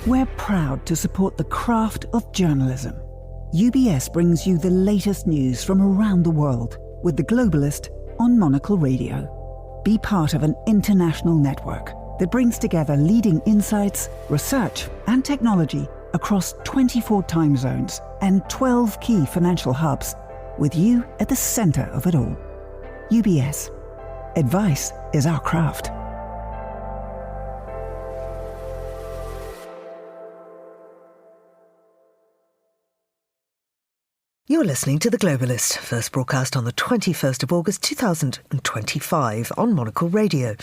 We're proud to support the craft of journalism. UBS brings you the latest news from around the world with The Globalist on Monocle Radio. Be part of an international network that brings together leading insights, research, and technology across 24 time zones and 12 key financial hubs, with you at the center of it all. UBS. Advice is our craft. You're listening to The Globalist, first broadcast on the 21st of August 2025 on Monocle Radio.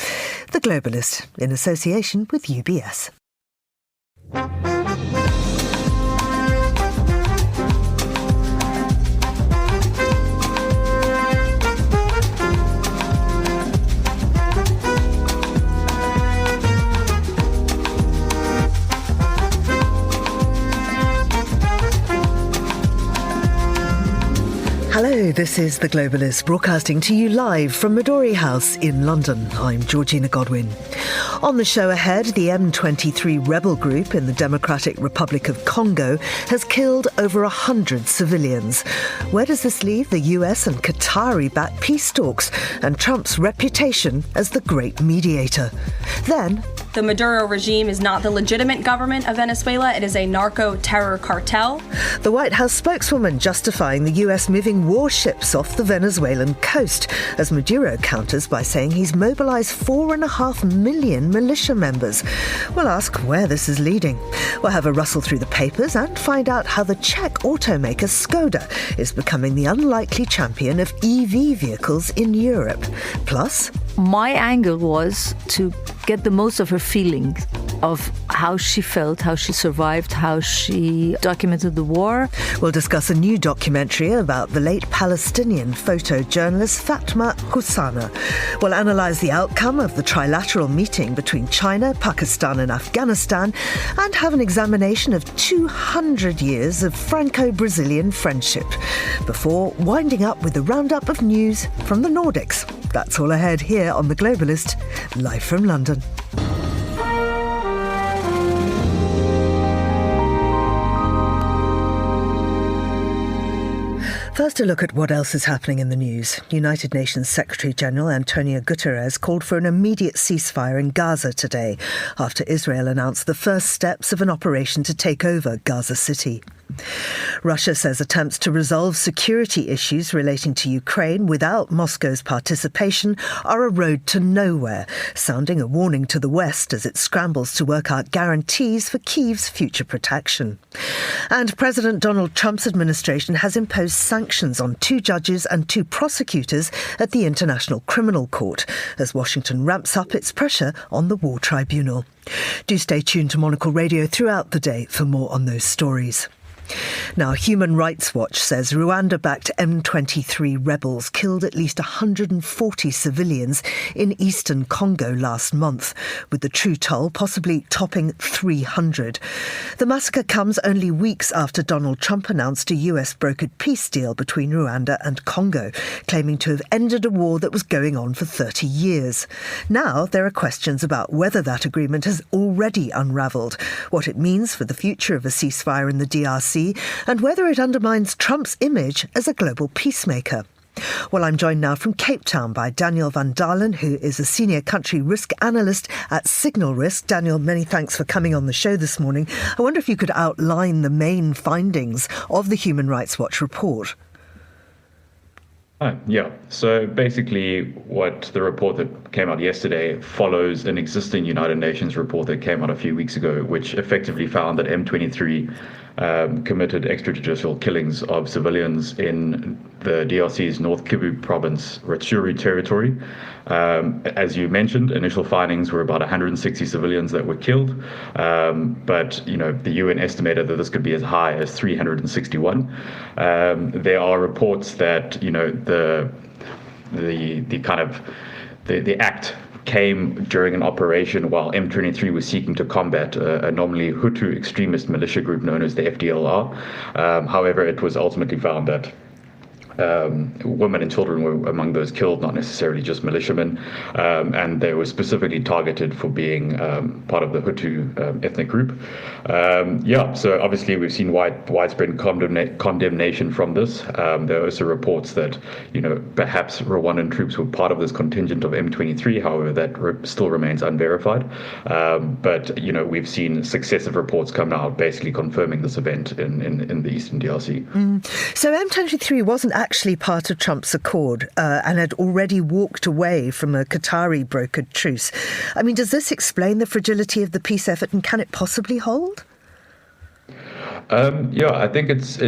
The Globalist, in association with UBS. Hello, this is The Globalist, broadcasting to you live from Midori House in London. I'm Georgina Godwin. On the show ahead, the M23 rebel group in the Democratic Republic of Congo has killed over 100 civilians. Where does this leave the US and Qatari-backed peace talks and Trump's reputation as the great mediator? Then, the Maduro regime is not the legitimate government of Venezuela. It is a narco-terror cartel. The White House spokeswoman justifying the US moving warships off the Venezuelan coast, as Maduro counters by saying he's mobilized 4.5 million militia members. We'll ask where this is leading. We'll have a rustle through the papers and find out how the Czech automaker Skoda is becoming the unlikely champion of EV vehicles in Europe. Plus, my angle was to get the most of her feelings of how she felt, how she survived, how she documented the war. We'll discuss a new documentary about the late Palestinian photojournalist Fatma Husana. We'll analyse the outcome of the trilateral meeting between China, Pakistan and Afghanistan, and have an examination of 200 years of Franco-Brazilian friendship, before winding up with a roundup of news from the Nordics. That's all ahead here on The Globalist, live from London. First, a look at what else is happening in the news. United Nations Secretary-General Antonio Guterres called for an immediate ceasefire in Gaza today, after Israel announced the first steps of an operation to take over Gaza City. Russia says attempts to resolve security issues relating to Ukraine without Moscow's participation are a road to nowhere, sounding a warning to the West as it scrambles to work out guarantees for Kyiv's future protection. And President Donald Trump's administration has imposed sanctions on 2 judges and 2 prosecutors at the International Criminal Court as Washington ramps up its pressure on the War Tribunal. Do stay tuned to Monocle Radio throughout the day for more on those stories. Now, Human Rights Watch says Rwanda-backed M23 rebels killed at least 140 civilians in eastern Congo last month, with the true toll possibly topping 300. The massacre comes only weeks after Donald Trump announced a US-brokered peace deal between Rwanda and Congo, claiming to have ended a war that was going on for 30 years. Now, there are questions about whether that agreement has already unravelled, what it means for the future of a ceasefire in the DRC, and whether it undermines Trump's image as a global peacemaker. Well, I'm joined now from Cape Town by Daniel van Dalen, who is a senior country risk analyst at Signal Risk. Daniel, many thanks for coming on the show this morning. I wonder if you could outline the main findings of the Human Rights Watch report. Yeah, so basically what the report that came out yesterday follows an existing United Nations report that came out a few weeks ago, which effectively found that M23 committed extrajudicial killings of civilians in the DRC's North Kivu province, Rutshuru territory. As you mentioned, initial findings were about 160 civilians that were killed, but the UN estimated that this could be as high as 361. There are reports that the act came during an operation while M23 was seeking to combat a nominally Hutu extremist militia group known as the FDLR. However, it was ultimately found that women and children were among those killed, not necessarily just militiamen, and they were specifically targeted for being part of the Hutu ethnic group. So obviously we've seen widespread condemnation from this. There are also reports that, perhaps Rwandan troops were part of this contingent of M23. However, that still remains unverified. But we've seen successive reports come out basically confirming this event in the Eastern DRC. So M23 wasn't actually part of Trump's accord and had already walked away from a Qatari brokered truce. I mean, does this explain the fragility of the peace effort, and can it possibly hold? I think it's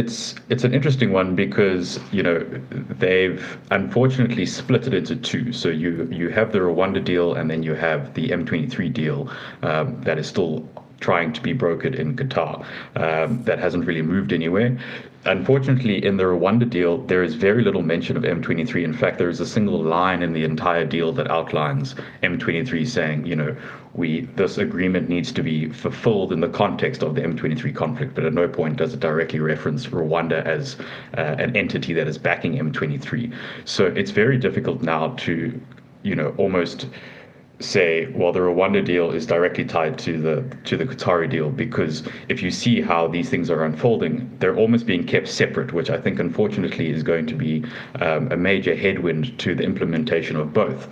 an interesting one because, they've unfortunately split it into two. So you have the Rwanda deal, and then you have the M23 deal that is still trying to be brokered in Qatar. That hasn't really moved anywhere. Unfortunately, in the Rwanda deal, there is very little mention of M23. In fact, there is a single line in the entire deal that outlines M23 saying, this agreement needs to be fulfilled in the context of the M23 conflict, but at no point does it directly reference Rwanda as an entity that is backing M23. So it's very difficult now to, almost say, well, the Rwanda deal is directly tied to the Qatari deal, because if you see how these things are unfolding, they're almost being kept separate, which I think unfortunately is going to be a major headwind to the implementation of both.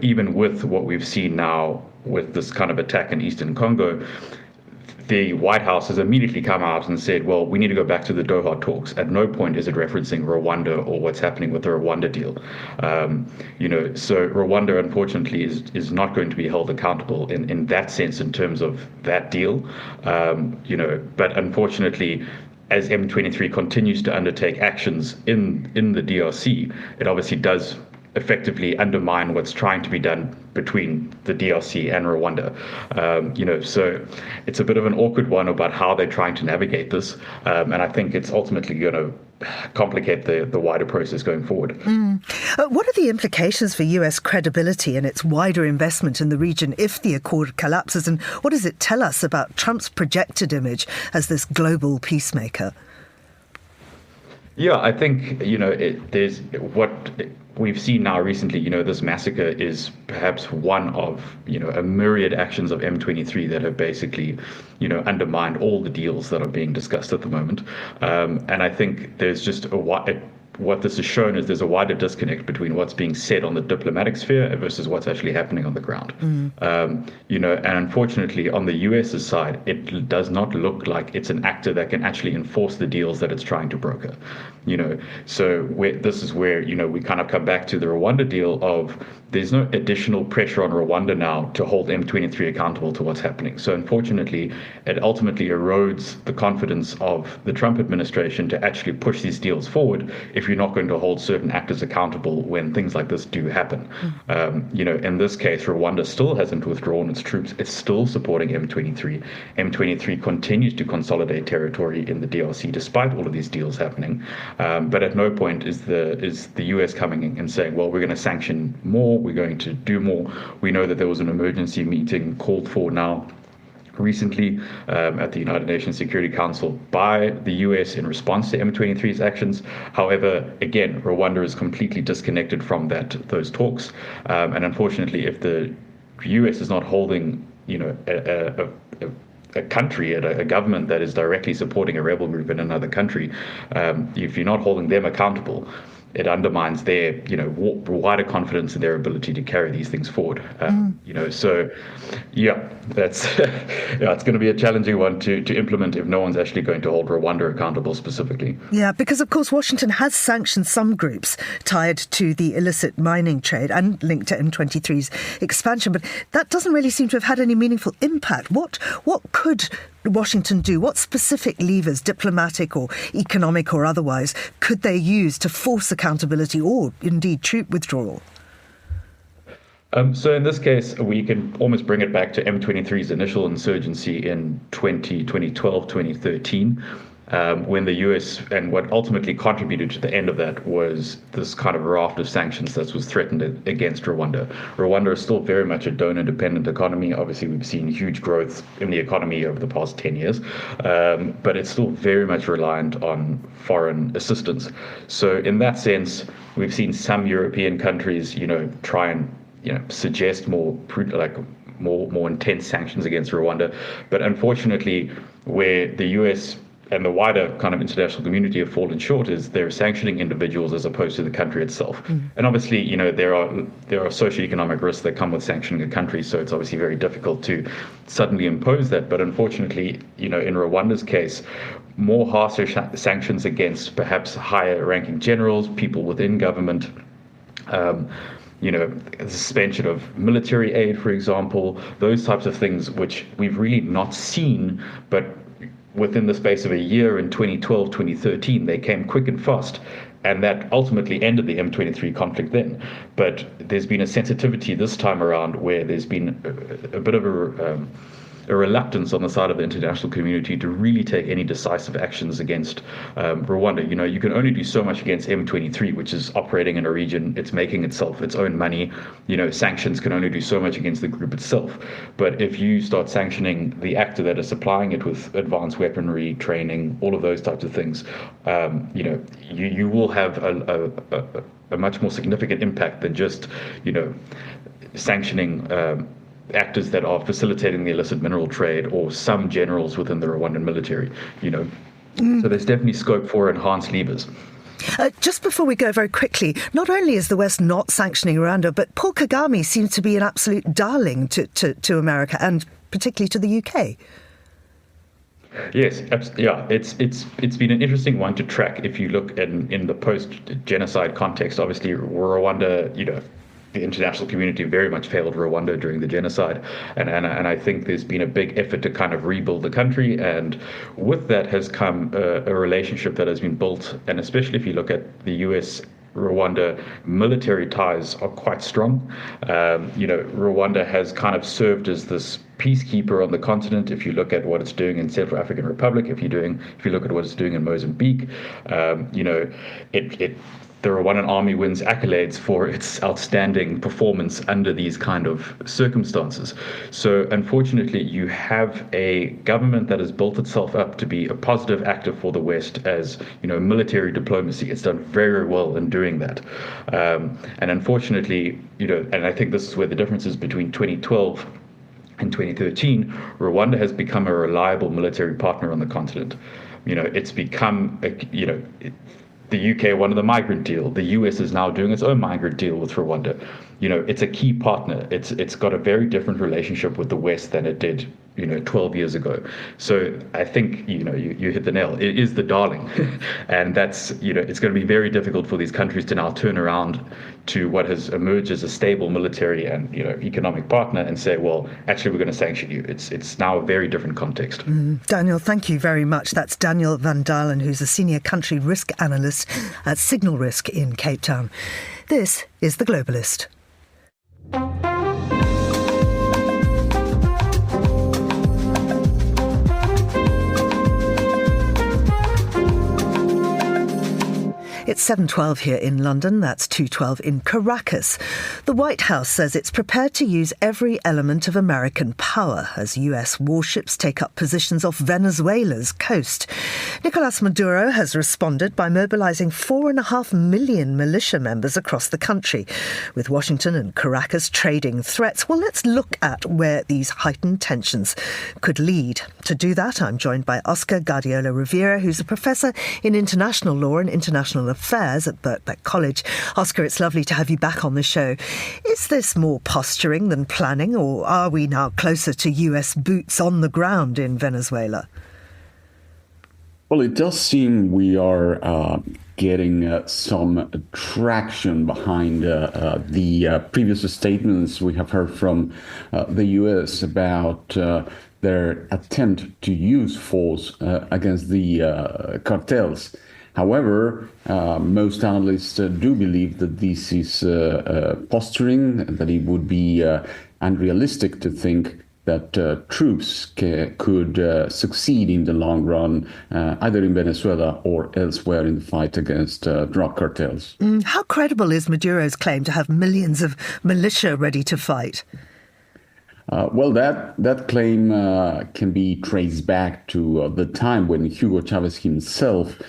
Even with what we've seen now with this kind of attack in Eastern Congo, the White House has immediately come out and said, well, we need to go back to the Doha talks. At no point is it referencing Rwanda or what's happening with the Rwanda deal. So Rwanda, unfortunately, is not going to be held accountable in that sense in terms of that deal. But unfortunately, as M23 continues to undertake actions in the DRC, it obviously does effectively undermine what's trying to be done between the DRC and Rwanda. So it's a bit of an awkward one about how they're trying to navigate this. And I think it's ultimately going to complicate the wider process going forward. What are the implications for US credibility and its wider investment in the region if the accord collapses? And what does it tell us about Trump's projected image as this global peacemaker? Yeah, I think, there's what we've seen now recently, this massacre is perhaps one of, a myriad actions of M23 that have basically, undermined all the deals that are being discussed at the moment. And I think there's just what this has shown is there's a wider disconnect between what's being said on the diplomatic sphere versus what's actually happening on the ground. And unfortunately, on the US's side, it does not look like it's an actor that can actually enforce the deals that it's trying to broker. So this is where, we kind of come back to the Rwanda deal of there's no additional pressure on Rwanda now to hold M23 accountable to what's happening. So unfortunately, it ultimately erodes the confidence of the Trump administration to actually push these deals forward if you're not going to hold certain actors accountable when things like this do happen. In this case, Rwanda still hasn't withdrawn its troops. It's still supporting M23. M23 continues to consolidate territory in the DRC despite all of these deals happening. But at no point is the US coming in and saying, well, we're going to sanction more, we're going to do more. We know that there was an emergency meeting called for now recently at the United Nations Security Council by the US in response to M23's actions. However, again, Rwanda is completely disconnected from those talks. And unfortunately, if the US is not holding, a country, a government that is directly supporting a rebel group in another country, if you're not holding them accountable, it undermines their, wider confidence in their ability to carry these things forward. So, that's it's going to be a challenging one to implement if no one's actually going to hold Rwanda accountable specifically. Yeah, because of course Washington has sanctioned some groups tied to the illicit mining trade and linked to M23's expansion, but that doesn't really seem to have had any meaningful impact. What could Washington do? What specific levers, diplomatic or economic or otherwise, could they use to force accountability or indeed troop withdrawal? So in this case, we can almost bring it back to M23's initial insurgency in 2012, 2013. when the US, and what ultimately contributed to the end of that was this kind of raft of sanctions that was threatened against Rwanda. Rwanda is still very much a donor-dependent economy. Obviously, we've seen huge growth in the economy over the past 10 years, but it's still very much reliant on foreign assistance. So in that sense, we've seen some European countries, try and, suggest more intense sanctions against Rwanda. But unfortunately, where the US and the wider kind of international community have fallen short is they're sanctioning individuals as opposed to the country itself. And obviously, there are socioeconomic risks that come with sanctioning a country, so it's obviously very difficult to suddenly impose that. But unfortunately, in Rwanda's case, more harsher sanctions against perhaps higher ranking generals, people within government, the suspension of military aid, for example, those types of things which we've really not seen, but within the space of a year in 2012, 2013, they came quick and fast. And that ultimately ended the M23 conflict then. But there's been a sensitivity this time around where there's been a bit of a reluctance on the side of the international community to really take any decisive actions against Rwanda. You can only do so much against M23, which is operating in a region. It's making itself its own money. Sanctions can only do so much against the group itself. But if you start sanctioning the actor that is supplying it with advanced weaponry, training, all of those types of things, you will have a much more significant impact than just, sanctioning actors that are facilitating the illicit mineral trade or some generals within the Rwandan military, So there's definitely scope for enhanced levers. Just before we go very quickly, not only is the West not sanctioning Rwanda, but Paul Kagame seems to be an absolute darling to America and particularly to the UK. Yes, yeah, it's been an interesting one to track. If you look in the post-genocide context, obviously Rwanda, the international community very much failed Rwanda during the genocide, and I think there's been a big effort to kind of rebuild the country, and with that has come a relationship that has been built, and especially if you look at the US Rwanda military ties are quite strong. Rwanda has kind of served as this peacekeeper on the continent. If you look at what it's doing in Central African Republic, if you look at what it's doing in Mozambique, the Rwandan army wins accolades for its outstanding performance under these kind of circumstances. So unfortunately, you have a government that has built itself up to be a positive actor for the West as, military diplomacy. It's done very well in doing that. And unfortunately, and I think this is where the difference is between 2012 and 2013, Rwanda has become a reliable military partner on the continent. It's become, the UK wanted the migrant deal. The US is now doing its own migrant deal with Rwanda. It's a key partner. It's got a very different relationship with the West than it did, 12 years ago. So I think, you hit the nail. It is the darling. And that's, it's going to be very difficult for these countries to now turn around to what has emerged as a stable military and, economic partner and say, well, actually, we're going to sanction you. It's now a very different context. Daniel, thank you very much. That's Daniel van Dalen, who's a senior country risk analyst at Signal Risk in Cape Town. This is The Globalist. It's 7:12 here in London, that's 2:12 in Caracas. The White House says it's prepared to use every element of American power as US warships take up positions off Venezuela's coast. Nicolas Maduro has responded by mobilizing 4.5 million militia members across the country, with Washington and Caracas trading threats. Well, let's look at where these heightened tensions could lead. To do that, I'm joined by Oscar Guardiola Rivera, who's a professor in international law and international affairs at Birkbeck College. Oscar, it's lovely to have you back on the show. Is this more posturing than planning, or are we now closer to US boots on the ground in Venezuela? Well, it does seem we are getting some traction behind the previous statements we have heard from the US about their attempt to use force against the cartels. However, most analysts do believe that this is posturing, that it would be unrealistic to think that troops could succeed in the long run, either in Venezuela or elsewhere in the fight against drug cartels. How credible is Maduro's claim to have millions of militia ready to fight? Well, that claim can be traced back to the time when Hugo Chavez himself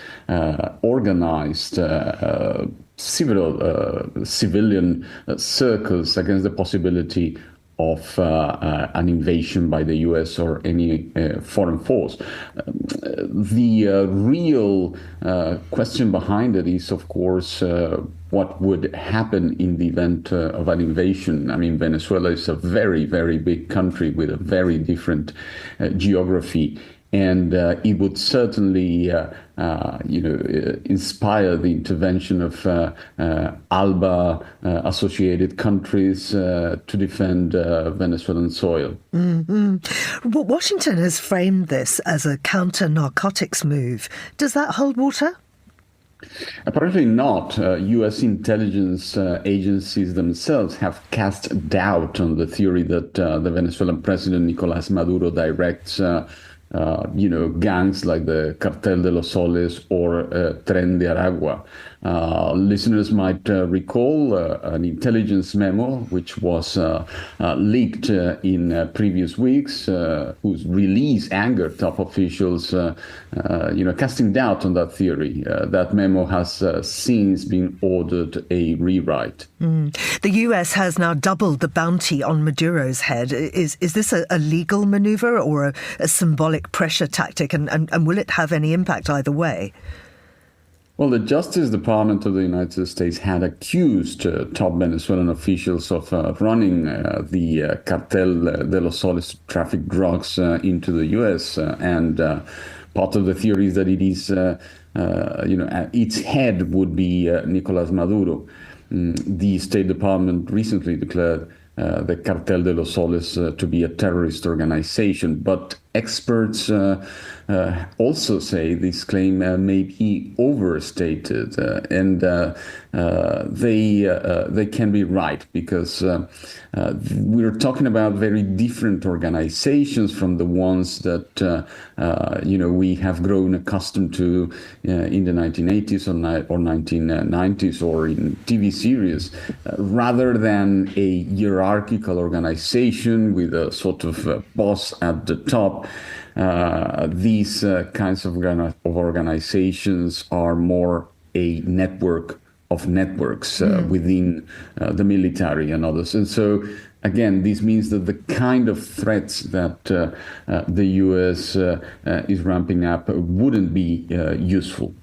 organized civilian circles against the possibility of an invasion by the U.S. or any foreign force. The real question behind it is, of course, what would happen in the event of an invasion. I mean, Venezuela is a very, very big country with a very different geography. And it would certainly, inspire the intervention of ALBA-associated countries to defend Venezuelan soil. Mm-hmm. Well, Washington has framed this as a counter-narcotics move. Does that hold water? Apparently not. U.S. intelligence agencies themselves have cast doubt on the theory that the Venezuelan president, Nicolás Maduro, directs gangs like the Cartel de los Soles or Tren de Aragua. Listeners might recall an intelligence memo which was leaked in previous weeks, whose release angered top officials, casting doubt on that theory. That memo has since been ordered a rewrite. The US has now doubled the bounty on Maduro's head. Is this a legal maneuver or a symbolic pressure tactic, and will it have any impact either way? Well, the Justice Department of the United States had accused top Venezuelan officials of running the Cartel de los Soles to traffic drugs into the U.S. And part of the theory is that it is, its head would be Nicolás Maduro. The State Department recently declared the Cartel de los Soles to be a terrorist organization, but experts also say this claim may be overstated, and they can be right, because we're talking about very different organizations from the ones that we have grown accustomed to in the 1980s or 1990s or in TV series, rather than a hierarchical organization with a sort of boss at the top. These kinds of organizations are more a network of networks within the military and others. And so, again, this means that the kind of threats that the U.S. Is ramping up wouldn't be useful.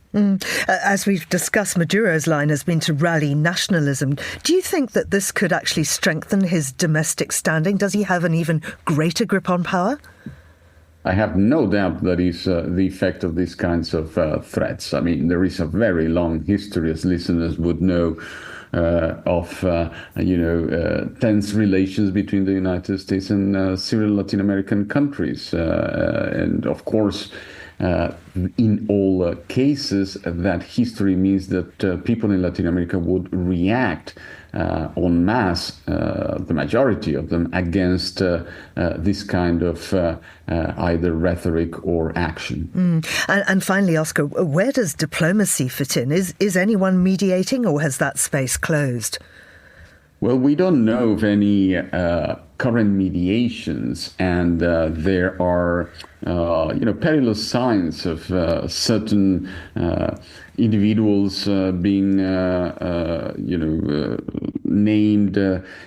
As we've discussed, Maduro's line has been to rally nationalism. Do you think that this could actually strengthen his domestic standing? Does he have an even greater grip on power? I have no doubt that is the effect of these kinds of threats. I mean, there is a very long history, as listeners would know, of tense relations between the United States and several Latin American countries. And of course, in all cases, that history means that people in Latin America would react en masse, the majority of them, against this kind of either rhetoric or action. And finally, Oscar, where does diplomacy fit in? Is anyone mediating, or has that space closed? Well, we don't know of any current mediations, and there are, perilous signs of certain individuals being, named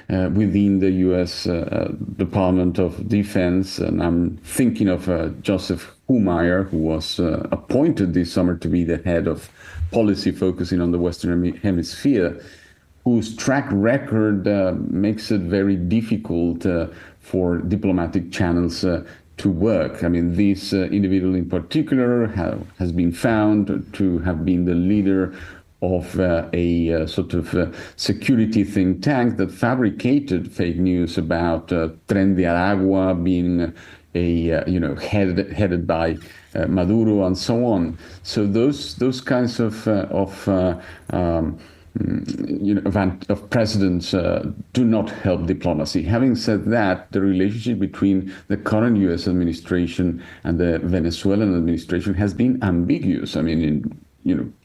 within the U.S. Department of Defense. And I'm thinking of Joseph Humeyer, who was appointed this summer to be the head of policy focusing on the Western Hemisphere, whose track record makes it very difficult for diplomatic channels to work. I mean, this individual in particular has been found to have been the leader of a sort of security think tank that fabricated fake news about Tren de Aragua being headed by Maduro and so on. So those kinds of of presidents do not help diplomacy. Having said that, the relationship between the current U.S. administration and the Venezuelan administration has been ambiguous. I mean,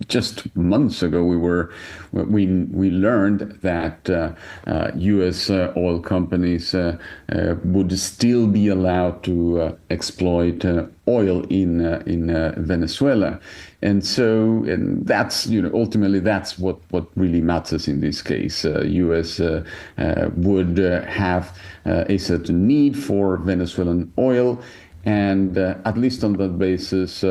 just months ago, we learned that U.S. Oil companies would still be allowed to exploit oil in Venezuela, and that's ultimately that's what really matters in this case. U.S. would have a certain need for Venezuelan oil. And at least on that basis,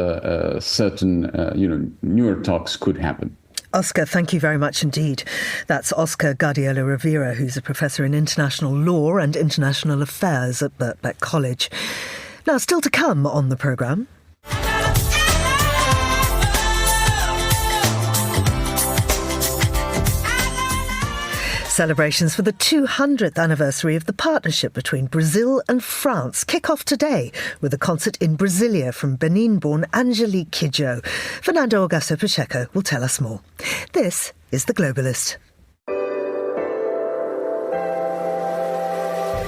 certain newer talks could happen. Oscar, thank you very much indeed. That's Oscar Guardiola Rivera, who's a professor in international law and international affairs at Birkbeck College. Now, still to come on the programme. Celebrations for the 200th anniversary of the partnership between Brazil and France kick off today with a concert in Brasilia from Benin-born Angelique Kidjo. Fernando Augusto Pacheco will tell us more. This is The Globalist.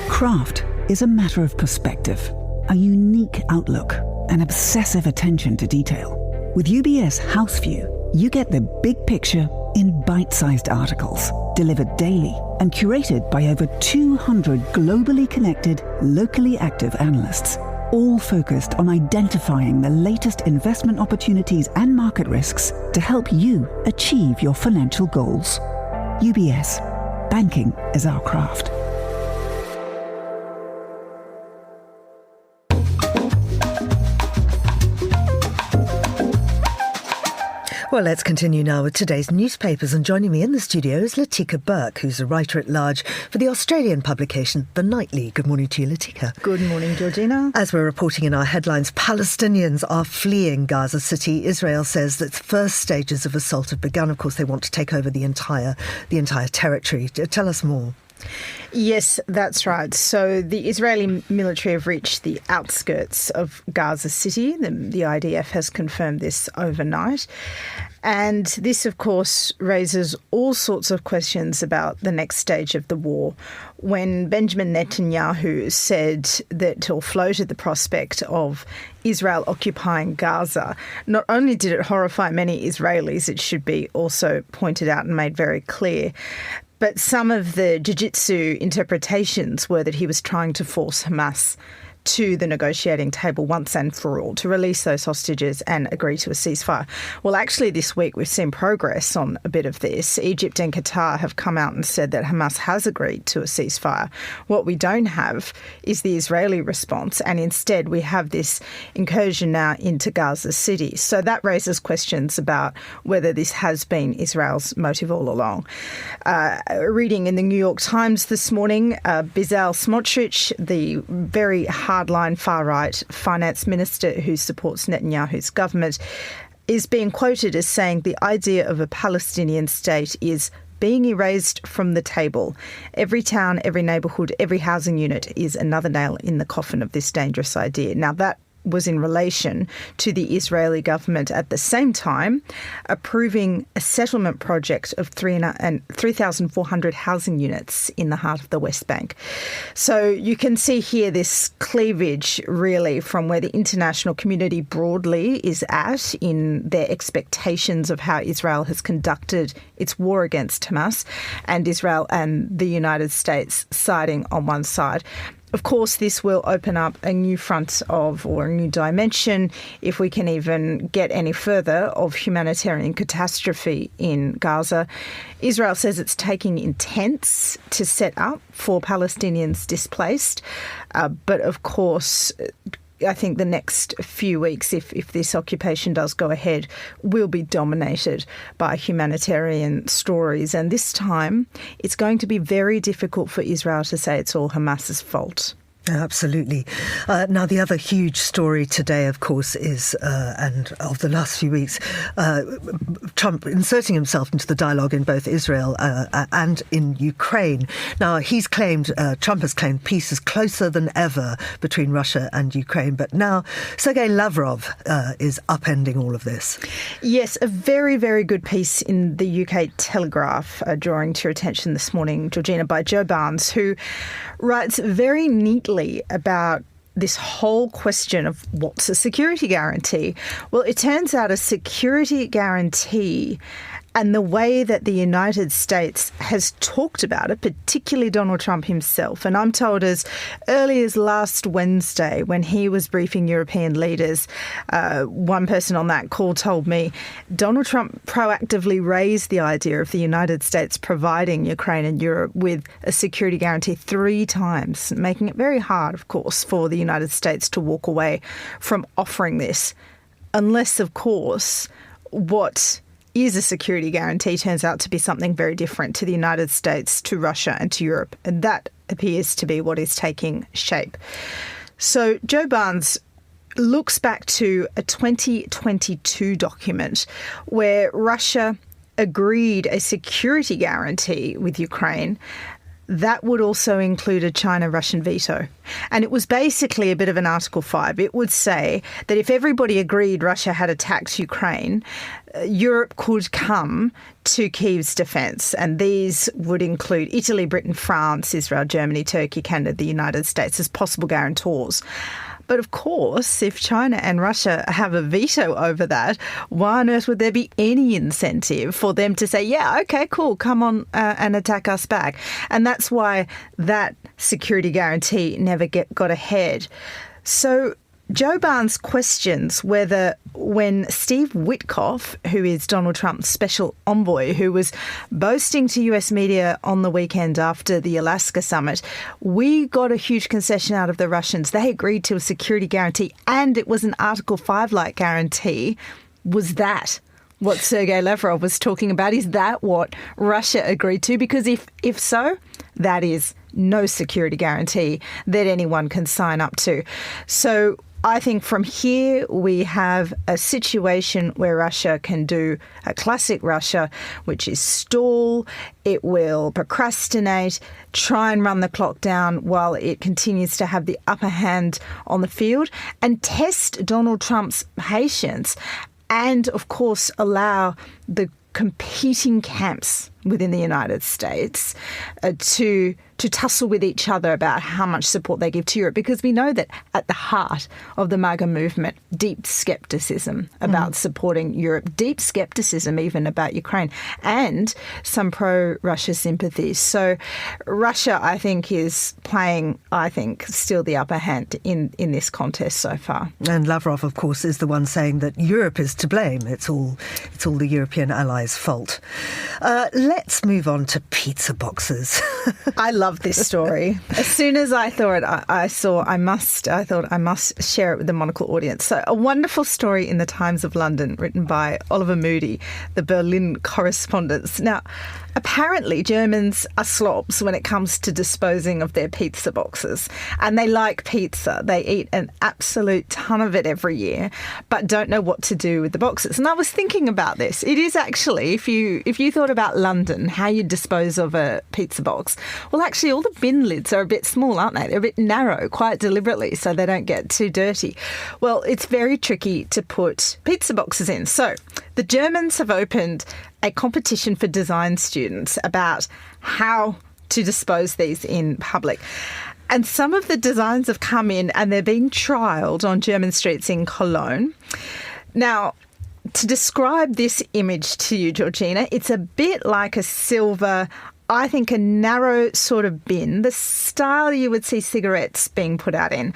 Craft is a matter of perspective, a unique outlook, an obsessive attention to detail. With UBS House View, you get the big picture in bite-sized articles, delivered daily and curated by over 200 globally connected, locally active analysts, all focused on identifying the latest investment opportunities and market risks to help you achieve your financial goals. UBS, banking is our craft. Well, let's continue now with today's newspapers, and joining me in the studio is Latika Burke, who's a writer-at-large for the Australian publication The Nightly. Good morning to you, Latika. Good morning, Georgina. As we're reporting in our headlines, Palestinians are fleeing Gaza City. Israel says that first stages of assault have begun. Of course, they want to take over the entire territory. Tell us more. Yes, that's right. So the Israeli military have reached the outskirts of Gaza City. The IDF has confirmed this overnight. And this, of course, raises all sorts of questions about the next stage of the war. When Benjamin Netanyahu said that, or floated the prospect of Israel occupying Gaza, not only did it horrify many Israelis, it should be also pointed out and made very clear, but some of the jiu-jitsu interpretations were that he was trying to force Hamas to the negotiating table once and for all, to release those hostages and agree to a ceasefire. Well, actually, this week we've seen progress on a bit of this. Egypt and Qatar have come out and said that Hamas has agreed to a ceasefire. What we don't have is the Israeli response, and instead we have this incursion now into Gaza City. So that raises questions about whether this has been Israel's motive all along. Reading in the New York Times this morning, Bezalel Smotrich, the very hardline far-right finance minister who supports Netanyahu's government, is being quoted as saying the idea of a Palestinian state is being erased from the table. Every town, every neighbourhood, every housing unit is another nail in the coffin of this dangerous idea. Now, that was in relation to the Israeli government at the same time approving a settlement project of 3,400 housing units in the heart of the West Bank. So you can see here this cleavage really from where the international community broadly is at in their expectations of how Israel has conducted its war against Hamas, and Israel and the United States siding on one side. Of course, this will open up a new front of, or a new dimension, if we can even get any further, of humanitarian catastrophe in Gaza. Israel says it's taking in tents to set up for Palestinians displaced. But of course, I think the next few weeks, if this occupation does go ahead, will be dominated by humanitarian stories. And this time, it's going to be very difficult for Israel to say it's all Hamas's fault. Absolutely. Now, the other huge story today, of course, is, and of the last few weeks, Trump inserting himself into the dialogue in both Israel and in Ukraine. Now, Trump has claimed peace is closer than ever between Russia and Ukraine. But now Sergei Lavrov is upending all of this. Yes, a very, very good piece in the UK Telegraph, drawing to your attention this morning, Georgina, by Joe Barnes, who writes very neatly about this whole question of what's a security guarantee. Well, it turns out a security guarantee and the way that the United States has talked about it, particularly Donald Trump himself, and I'm told as early as last Wednesday when he was briefing European leaders, one person on that call told me Donald Trump proactively raised the idea of the United States providing Ukraine and Europe with a security guarantee 3 times, making it very hard, of course, for the United States to walk away from offering this, unless, of course, what is a security guarantee turns out to be something very different to the United States, to Russia and to Europe. And that appears to be what is taking shape. So Joe Barnes looks back to a 2022 document where Russia agreed a security guarantee with Ukraine that would also include a China-Russian veto. And it was basically a bit of an Article 5. It would say that if everybody agreed Russia had attacked Ukraine, Europe could come to Kyiv's defence. And these would include Italy, Britain, France, Israel, Germany, Turkey, Canada, the United States as possible guarantors. But of course, if China and Russia have a veto over that, why on earth would there be any incentive for them to say, yeah, OK, cool, come on and attack us back? And that's why that security guarantee never got ahead. So Joe Barnes questions whether when Steve Witkoff, who is Donald Trump's special envoy, who was boasting to US media on the weekend after the Alaska summit, we got a huge concession out of the Russians. They agreed to a security guarantee and it was an Article 5-like guarantee. Was that what Sergei Lavrov was talking about? Is that what Russia agreed to? Because if so, that is no security guarantee that anyone can sign up to. So I think from here we have a situation where Russia can do a classic Russia, which is stall, it will procrastinate, try and run the clock down while it continues to have the upper hand on the field, and test Donald Trump's patience and, of course, allow the competing camps within the United States to tussle with each other about how much support they give to Europe, because we know that at the heart of the MAGA movement, deep scepticism about supporting Europe, deep scepticism even about Ukraine, and some pro-Russia sympathies. So Russia, I think, is playing, still the upper hand in this contest so far. And Lavrov, of course, is the one saying that Europe is to blame. It's all the European allies' fault. Let's move on to pizza boxes. I love this story. As soon as I thought I thought I must share it with the Monocle audience. So a wonderful story in the Times of London written by Oliver Moody, the Berlin correspondents. Now, apparently Germans are slobs when it comes to disposing of their pizza boxes. And they like pizza. They eat an absolute ton of it every year, but don't know what to do with the boxes. And I was thinking about this. It is actually, if you thought about London, how you dispose of a pizza box, well, actually all the bin lids are a bit small, aren't they? They're a bit narrow, quite deliberately, so they don't get too dirty. Well, it's very tricky to put pizza boxes in. So the Germans have opened a competition for design students about how to dispose these in public. And some of the designs have come in and they're being trialled on German streets in Cologne. Now, to describe this image to you, Georgina, it's a bit like a silver, I think a narrow sort of bin, the style you would see cigarettes being put out in.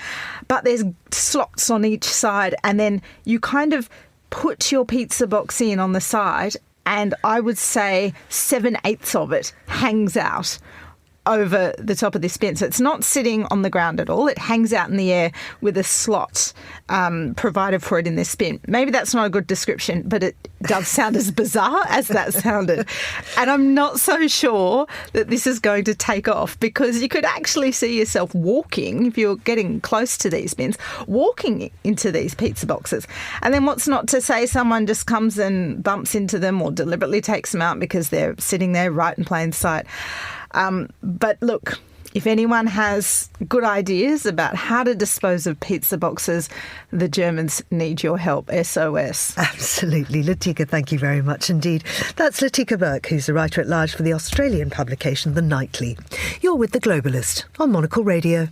But there's slots on each side and then you kind of put your pizza box in on the side and I would say 7/8 of it hangs out over the top of this bin. So it's not sitting on the ground at all. It hangs out in the air with a slot provided for it in this bin. Maybe that's not a good description, but it does sound as bizarre as that sounded. And I'm not so sure that this is going to take off, because you could actually see yourself walking, if you're getting close to these bins, walking into these pizza boxes. And then what's not to say someone just comes and bumps into them or deliberately takes them out because they're sitting there right in plain sight. But look, if anyone has good ideas about how to dispose of pizza boxes, the Germans need your help. SOS. Absolutely. Latika, thank you very much indeed. That's Latika Burke, who's the writer-at-large for the Australian publication The Nightly. You're with The Globalist on Monocle Radio.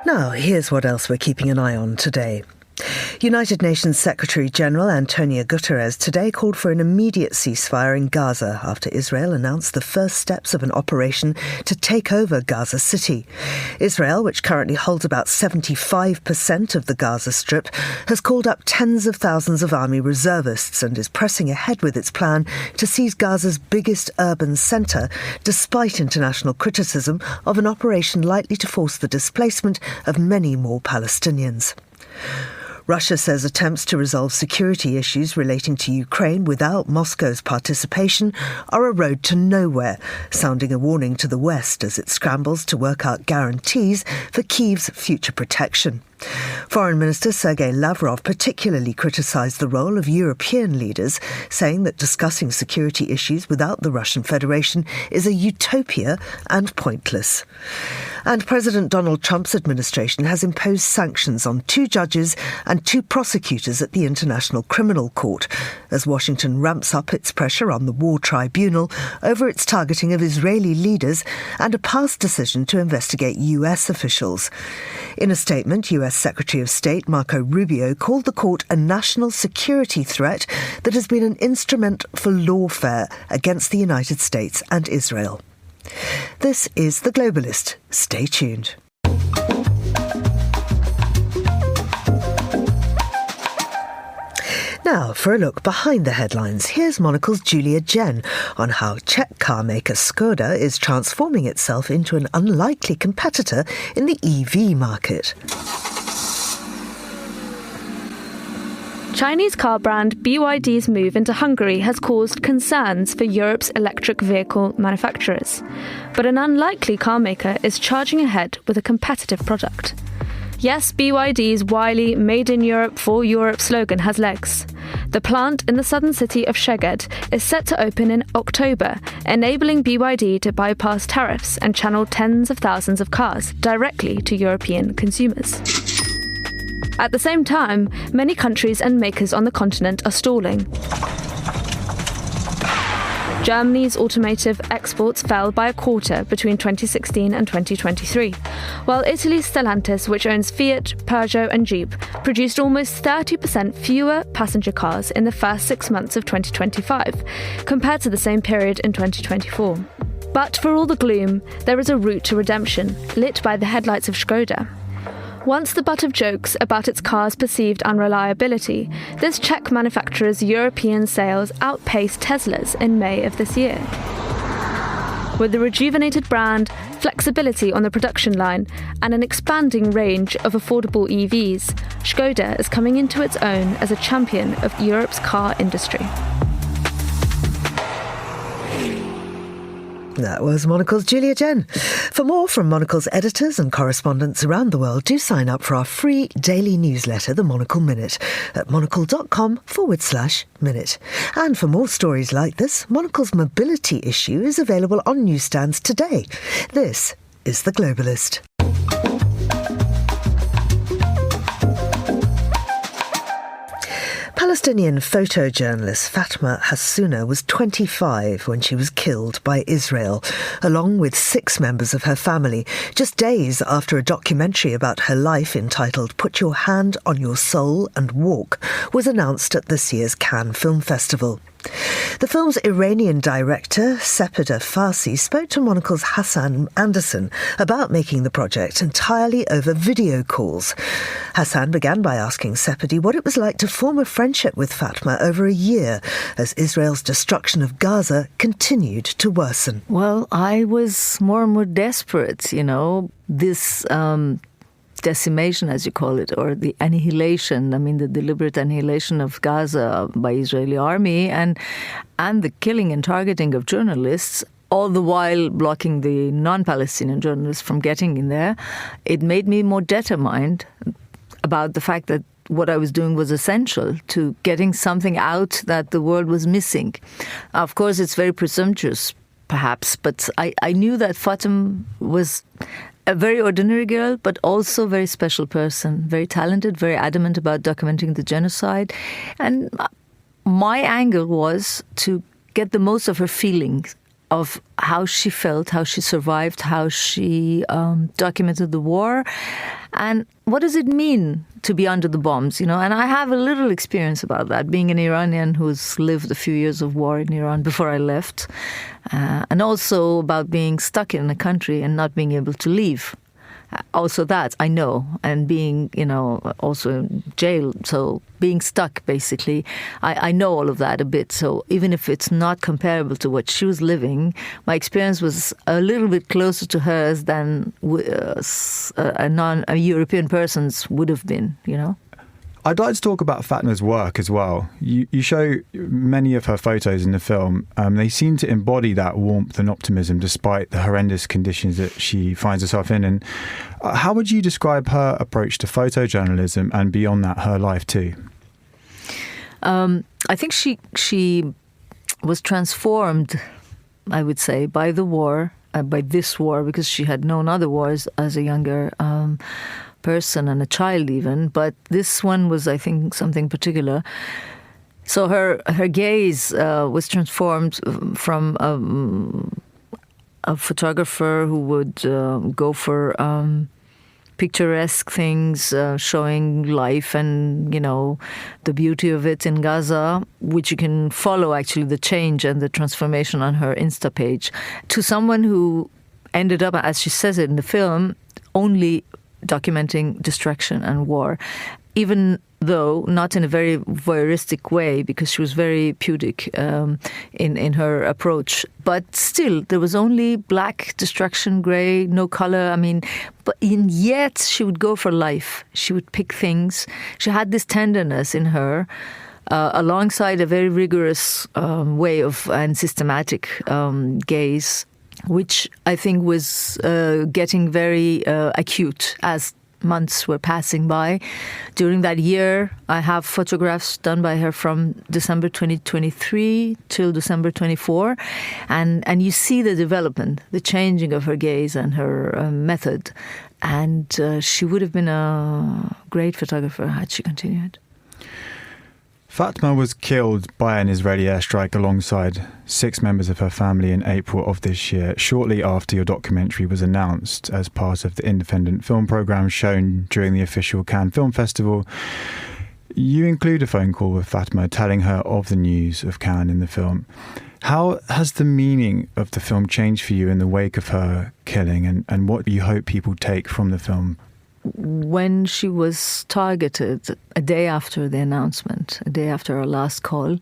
Now, here's what else we're keeping an eye on today. United Nations Secretary-General Antonio Guterres today called for an immediate ceasefire in Gaza after Israel announced the first steps of an operation to take over Gaza City. Israel, which currently holds about 75% of the Gaza Strip, has called up tens of thousands of army reservists and is pressing ahead with its plan to seize Gaza's biggest urban centre, despite international criticism of an operation likely to force the displacement of many more Palestinians. Russia says attempts to resolve security issues relating to Ukraine without Moscow's participation are a road to nowhere, sounding a warning to the West as it scrambles to work out guarantees for Kyiv's future protection. Foreign Minister Sergei Lavrov particularly criticised the role of European leaders, saying that discussing security issues without the Russian Federation is a utopia and pointless. And President Donald Trump's administration has imposed sanctions on 2 judges and 2 prosecutors at the International Criminal Court, as Washington ramps up its pressure on the War Tribunal over its targeting of Israeli leaders and a past decision to investigate US officials. In a statement, US Secretary of State Marco Rubio called the court a national security threat that has been an instrument for lawfare against the United States and Israel. This is The Globalist. Stay tuned. Now, for a look behind the headlines, here's Monocle's Julia Jen on how Czech car maker Skoda is transforming itself into an unlikely competitor in the EV market. Chinese car brand BYD's move into Hungary has caused concerns for Europe's electric vehicle manufacturers. But an unlikely car maker is charging ahead with a competitive product. Yes, BYD's wily Made in Europe for Europe slogan has legs. The plant in the southern city of Szeged is set to open in October, enabling BYD to bypass tariffs and channel tens of thousands of cars directly to European consumers. At the same time, many countries and makers on the continent are stalling. Germany's automotive exports fell by a quarter between 2016 and 2023, while Italy's Stellantis, which owns Fiat, Peugeot and Jeep, produced almost 30% fewer passenger cars in the first 6 months of 2025, compared to the same period in 2024. But for all the gloom, there is a route to redemption, lit by the headlights of Skoda. Once the butt of jokes about its car's perceived unreliability, this Czech manufacturer's European sales outpaced Tesla's in May of this year. With the rejuvenated brand, flexibility on the production line, and an expanding range of affordable EVs, Skoda is coming into its own as a champion of Europe's car industry. That was Monocle's Julia Jen. For more from Monocle's editors and correspondents around the world, do sign up for our free daily newsletter, The Monocle Minute, at monocle.com/minute. And for more stories like this, Monocle's mobility issue is available on newsstands today. This is The Globalist. Palestinian photojournalist Fatma Hassouna was 25 when she was killed by Israel, along with 6 members of her family, just days after a documentary about her life entitled Put Your Hand on Your Soul and Walk was announced at this year's Cannes Film Festival. The film's Iranian director, Sepida Farsi, spoke to Monocle's Hassan Anderson about making the project entirely over video calls. Hassan began by asking Sepidi what it was like to form a friendship with Fatma over a year as Israel's destruction of Gaza continued to worsen. Well, I was more and more desperate, this decimation, as you call it, or the annihilation, the deliberate annihilation of Gaza by Israeli army and the killing and targeting of journalists, all the while blocking the non-Palestinian journalists from getting in there. It made me more determined about the fact that what I was doing was essential to getting something out that the world was missing. Of course, it's very presumptuous, perhaps, but I knew that Fatima was a very ordinary girl, but also a very special person, very talented, very adamant about documenting the genocide. And my angle was to get the most of her feelings of how she felt, how she survived, how she documented the war, and what does it mean to be under the bombs, And I have a little experience about that, being an Iranian who's lived a few years of war in Iran before I left, and also about being stuck in a country and not being able to leave. Also that, I know, and being, also in jail, so being stuck, basically, I know all of that a bit. So even if it's not comparable to what she was living, my experience was a little bit closer to hers than a European person's would have been, I'd like to talk about Fatma's work as well. You show many of her photos in the film. They seem to embody that warmth and optimism despite the horrendous conditions that she finds herself in. And how would you describe her approach to photojournalism and beyond that, her life too? I think she was transformed, I would say, by the war, by this war, because she had known other wars as a younger person and a child even, but this one was, I think, something particular. So her gaze was transformed from a photographer who would go for picturesque things, showing life and, the beauty of it in Gaza, which you can follow actually the change and the transformation on her Insta page, to someone who ended up, as she says it in the film, only documenting destruction and war, even though not in a very voyeuristic way, because she was very pudic in her approach. But still, there was only black, destruction, grey, no colour. Yet she would go for life. She would pick things. She had this tenderness in her, alongside a very rigorous way of and systematic gaze, which I think was getting very acute as months were passing by. During that year, I have photographs done by her from December 2023 till December 24, and you see the development, the changing of her gaze and her method. And she would have been a great photographer had she continued. Fatma was killed by an Israeli airstrike alongside 6 members of her family in April of this year, shortly after your documentary was announced as part of the independent film programme shown during the official Cannes Film Festival. You include a phone call with Fatma telling her of the news of Cannes in the film. How has the meaning of the film changed for you in the wake of her killing, and what do you hope people take from the film? When she was targeted, a day after the announcement, a day after our last call,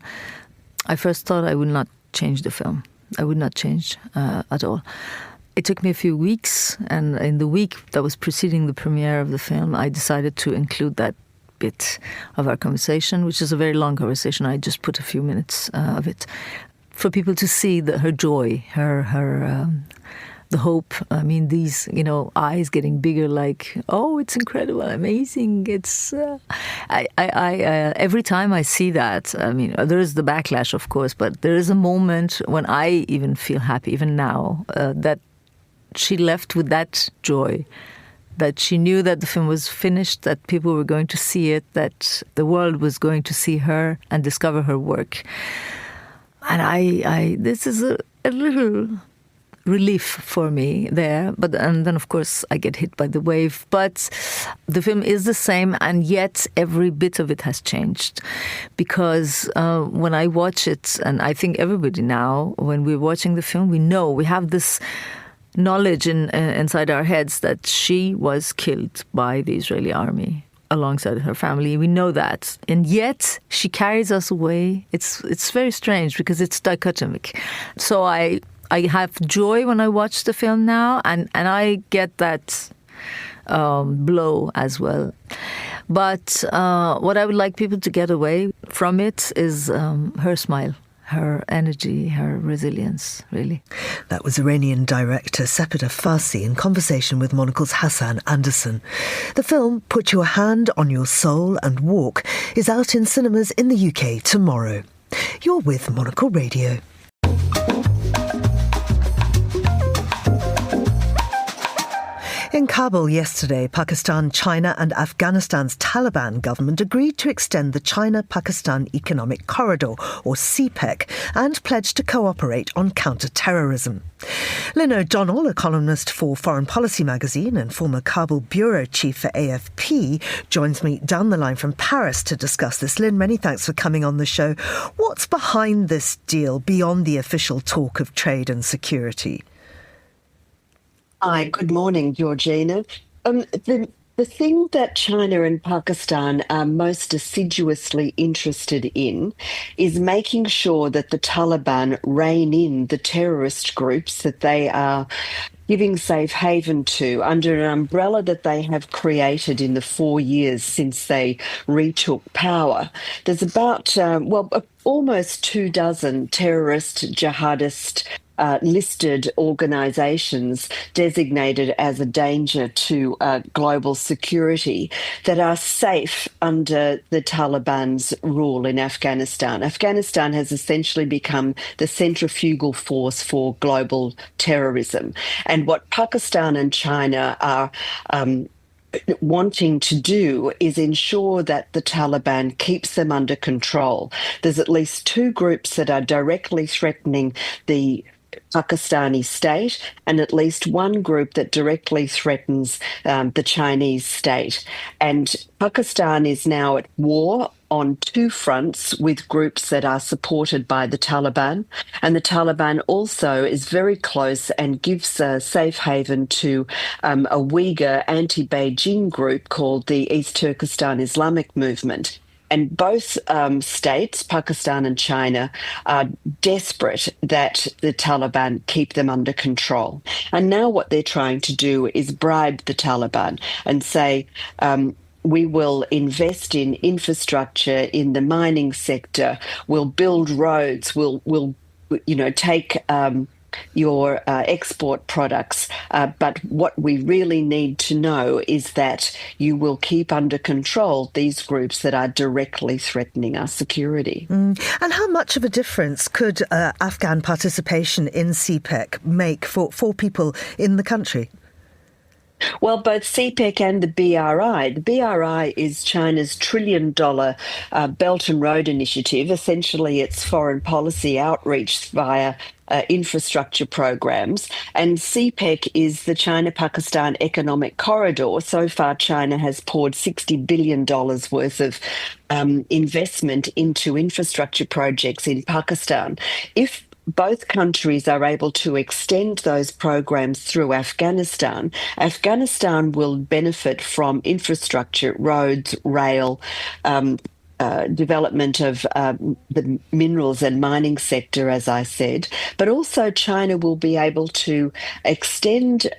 I first thought I would not change the film. I would not change at all. It took me a few weeks, and in the week that was preceding the premiere of the film, I decided to include that bit of our conversation, which is a very long conversation. I just put a few minutes of it for people to see her joy, her the hope. These, eyes getting bigger, like, oh, it's incredible, amazing. It's, every time I see that, there is the backlash, of course, but there is a moment when I even feel happy, even now, that she left with that joy, that she knew that the film was finished, that people were going to see it, that the world was going to see her and discover her work. And this is a little relief for me there. And then, of course, I get hit by the wave. But the film is the same, and yet every bit of it has changed. Because when I watch it, and I think everybody now, when we're watching the film, we have this knowledge inside our heads that she was killed by the Israeli army alongside her family. We know that. And yet she carries us away. It's very strange because it's dichotomic. So I have joy when I watch the film now, and I get that blow as well. But what I would like people to get away from it is her smile, her energy, her resilience, really. That was Iranian director Sepida Farsi in conversation with Monocle's Hassan Anderson. The film, Put Your Hand on Your Soul and Walk, is out in cinemas in the UK tomorrow. You're with Monocle Radio. In Kabul yesterday, Pakistan, China and Afghanistan's Taliban government agreed to extend the China-Pakistan Economic Corridor, or CPEC, and pledged to cooperate on counter-terrorism. Lynn O'Donnell, a columnist for Foreign Policy magazine and former Kabul bureau chief for AFP, joins me down the line from Paris to discuss this. Lynn, many thanks for coming on the show. What's behind this deal beyond the official talk of trade and security? Hi, good morning, Georgina. The thing that China and Pakistan are most assiduously interested in is making sure that the Taliban rein in the terrorist groups that they are giving safe haven to under an umbrella that they have created in the 4 years since they retook power. There's about, almost 24 terrorist, jihadist, listed organisations designated as a danger to global security that are safe under the Taliban's rule in Afghanistan. Afghanistan has essentially become the centrifugal force for global terrorism. And what Pakistan and China are wanting to do is ensure that the Taliban keeps them under control. There's at least two groups that are directly threatening the Pakistani state, and at least one group that directly threatens the Chinese state. And Pakistan is now at war on two fronts with groups that are supported by the Taliban. And the Taliban also is very close and gives a safe haven to a Uyghur anti-Beijing group called the East Turkestan Islamic Movement. And both states, Pakistan and China, are desperate that the Taliban keep them under control. And now what they're trying to do is bribe the Taliban and say, we will invest in infrastructure in the mining sector, we'll build roads, we'll take your export products. But what we really need to know is that you will keep under control these groups that are directly threatening our security. And how much of a difference could Afghan participation in CPEC make for people in the country? Well, both CPEC and the BRI. The BRI is China's $1 trillion Belt and Road Initiative. Essentially, it's foreign policy outreach via infrastructure programs. And CPEC is the China-Pakistan Economic Corridor. So far, China has poured $60 billion worth of investment into infrastructure projects in Pakistan. If both countries are able to extend those programs through Afghanistan, Afghanistan will benefit from infrastructure, roads, rail, development of the minerals and mining sector, as I said, but also China will be able to extend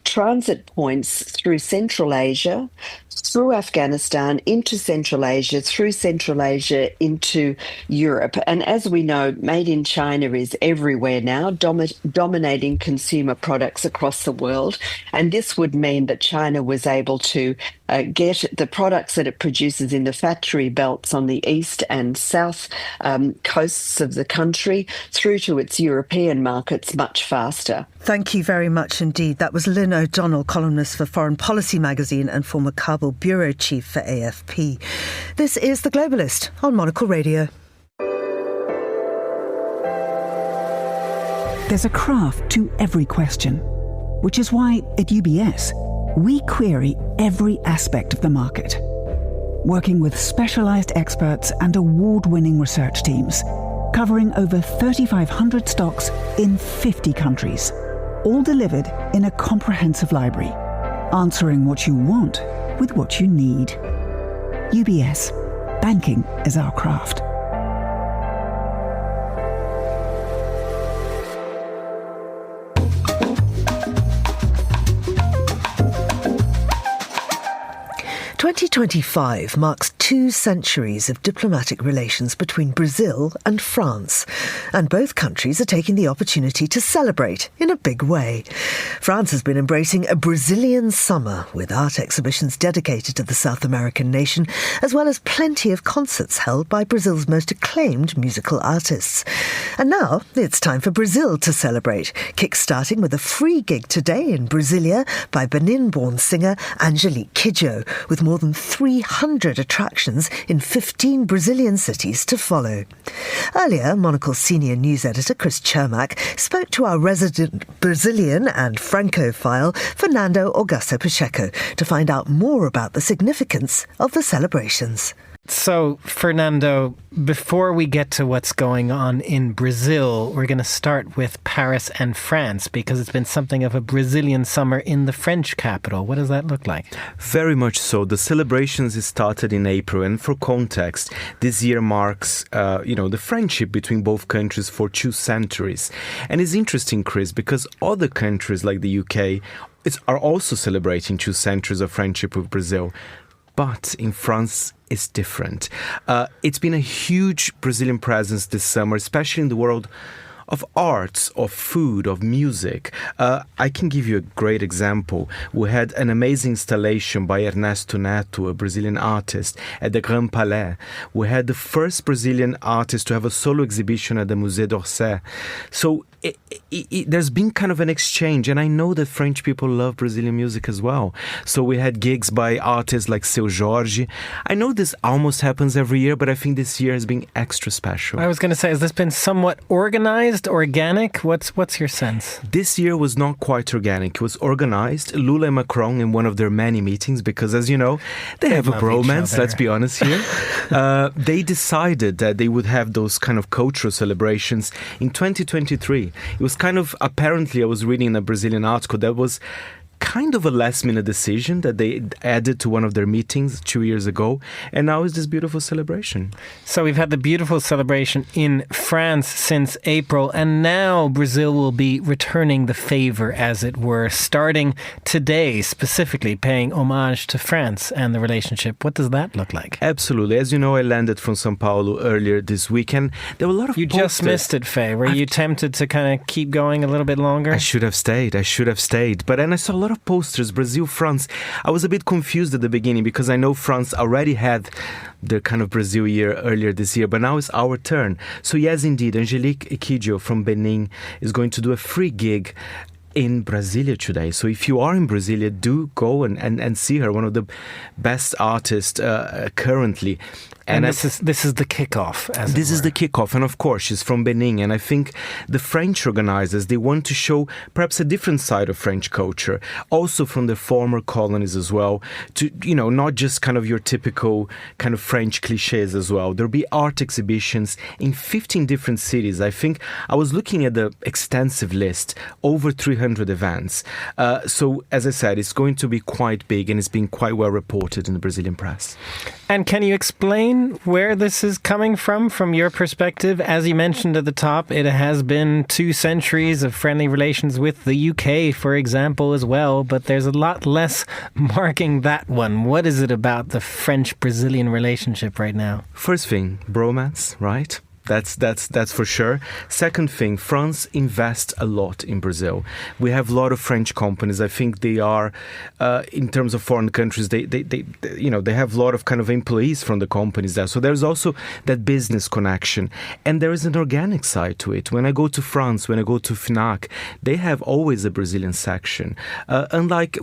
transit points through Central Asia, through Afghanistan, into Central Asia, through Central Asia, into Europe. And as we know, Made in China is everywhere now, dominating consumer products across the world. And this would mean that China was able to get the products that it produces in the factory belts on the east and south coasts of the country through to its European markets much faster. Thank you very much indeed. That was Lynn O'Donnell, columnist for Foreign Policy magazine and former Kabul bureau chief for AFP. This is The Globalist on Monocle Radio. There's a craft to every question, which is why at UBS, we query every aspect of the market, working with specialized experts and award-winning research teams, covering over 3,500 stocks in 50 countries, all delivered in a comprehensive library, answering what you want with what you need. UBS, banking is our craft. "2025 marks 2 centuries of diplomatic relations between Brazil and France, and both countries are taking the opportunity to celebrate in a big way. France has been embracing a Brazilian summer with art exhibitions dedicated to the South American nation, as well as plenty of concerts held by Brazil's most acclaimed musical artists. And now it's time for Brazil to celebrate, kick-starting with a free gig today in Brasilia by Benin-born singer Angelique Kidjo, with more than 300 attractions in 15 Brazilian cities to follow. Earlier, Monocle senior news editor Chris Chermak spoke to our resident Brazilian and Francophile Fernando Augusto Pacheco to find out more about the significance of the celebrations. So, Fernando, before we get to what's going on in Brazil, we're going to start with Paris and France, because it's been something of a Brazilian summer in the French capital. What does that look like? Very much so. The celebrations started in April, and for context, this year marks, the friendship between both countries for 2 centuries. And it's interesting, Chris, because other countries like the UK are also celebrating 2 centuries of friendship with Brazil. But in France, it's different. It's been a huge Brazilian presence this summer, especially in the world of arts, of food, of music. I can give you a great example. We had an amazing installation by Ernesto Neto, a Brazilian artist, at the Grand Palais. We had the first Brazilian artist to have a solo exhibition at the Musée d'Orsay. So there's been kind of an exchange, and I know that French people love Brazilian music as well. So we had gigs by artists like Seu Jorge. I know this almost happens every year, but I think this year has been extra special. I was going to say, has this been somewhat organized, organic? What's your sense? This year was not quite organic. It was organized. Lula and Macron in one of their many meetings, because as you know, they have a bromance, let's be honest here. They decided that they would have those kind of cultural celebrations in 2023. It was kind of, apparently I was reading in a Brazilian article that was kind of a last-minute decision that they added to one of their meetings 2 years ago, and now is this beautiful celebration. So we've had the beautiful celebration in France since April, and now Brazil will be returning the favor, as it were, starting today, specifically paying homage to France and the relationship. What does that look like? Absolutely. As you know, I landed from São Paulo earlier this weekend. There were a lot of You posters. just missed it, Faye. Were you tempted to kind of keep going a little bit longer? I should have stayed. But then I saw a lot of posters, Brazil, France. I was a bit confused at the beginning because I know France already had their kind of Brazil year earlier this year, but now it's our turn. So yes, indeed, Angelique Kidjo from Benin is going to do a free gig in Brasilia today. So if you are in Brasilia, do go and see her, one of the best artists currently. And this is the kickoff. This is the kickoff, and of course she's from Benin. And I think the French organizers, they want to show perhaps a different side of French culture, also from the former colonies as well. To not just kind of your typical kind of French cliches as well. There'll be art exhibitions in 15 different cities. I think I was looking at the extensive list, over 300 events. So as I said, it's going to be quite big, and it's been quite well reported in the Brazilian press. And can you explain where this is coming from your perspective? As you mentioned at the top, it has been 2 centuries of friendly relations with the UK, for example, as well, but there's a lot less marking that one. What is it about the French-Brazilian relationship right now? First thing, bromance, right? That's for sure. Second thing, France invests a lot in Brazil. We have a lot of French companies. I think they are, in terms of foreign countries, they have a lot of kind of employees from the companies there. So there's also that business connection, and there is an organic side to it. When I go to France, when I go to FNAC, they have always a Brazilian section. Unlike